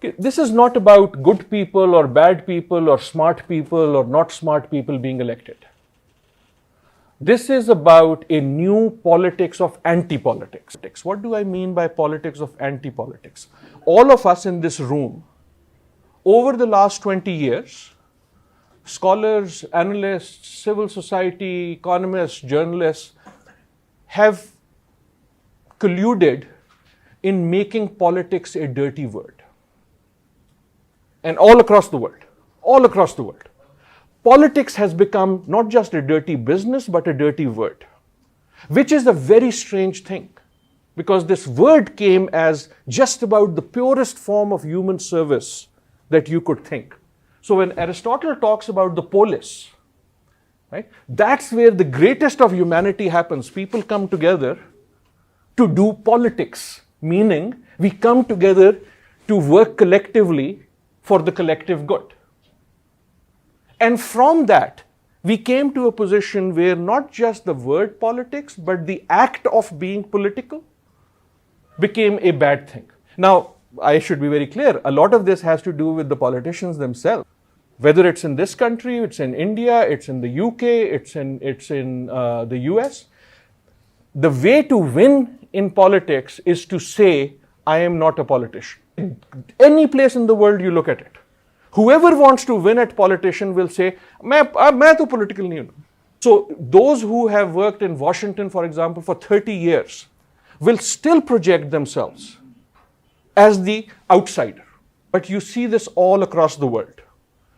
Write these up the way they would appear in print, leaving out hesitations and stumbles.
This is not about good people or bad people or smart people or not smart people being elected. This is about a new politics of anti-politics. What do I mean by politics of anti-politics? All of us in this room, over the last 20 years, scholars, analysts, civil society, economists, journalists, have colluded in making politics a dirty word. And all across the world. Politics has become not just a dirty business, but a dirty word, which is a very strange thing, because this word came as just about the purest form of human service that you could think. So when Aristotle talks about the polis, right, that's where the greatest of humanity happens. People come together to do politics, meaning we come together to work collectively for the collective good. And from that, we came to a position where not just the word politics, but the act of being political became a bad thing. Now, I should be very clear, a lot of this has to do with the politicians themselves. Whether it's in this country, it's in India, it's in the UK, it's in the US. The way to win in politics is to say, I am not a politician. Any place in the world you look at it, whoever wants to win at politician will say, मैं तो political नहीं हूँ. So those who have worked in Washington, for example, for 30 years will still project themselves as the outsider. But you see this all across the world.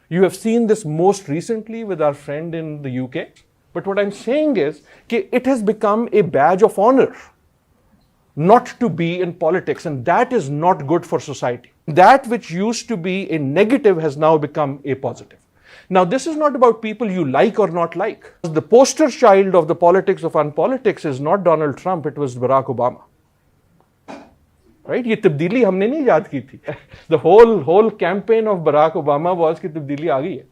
You have seen this most recently with our friend in the UK. But what I'm saying is that it has become a badge of honor not to be in politics, and that is not good for society. That which used to be a negative has now become a positive. Now, this is not about people you like or not like. The poster child of the politics of Unpolitics is not Donald Trump, it was Barack Obama. Right? ये तब्दीली हमने नहीं याद की थी. The whole campaign of Barack Obama was कि तब्दीली आ गई है.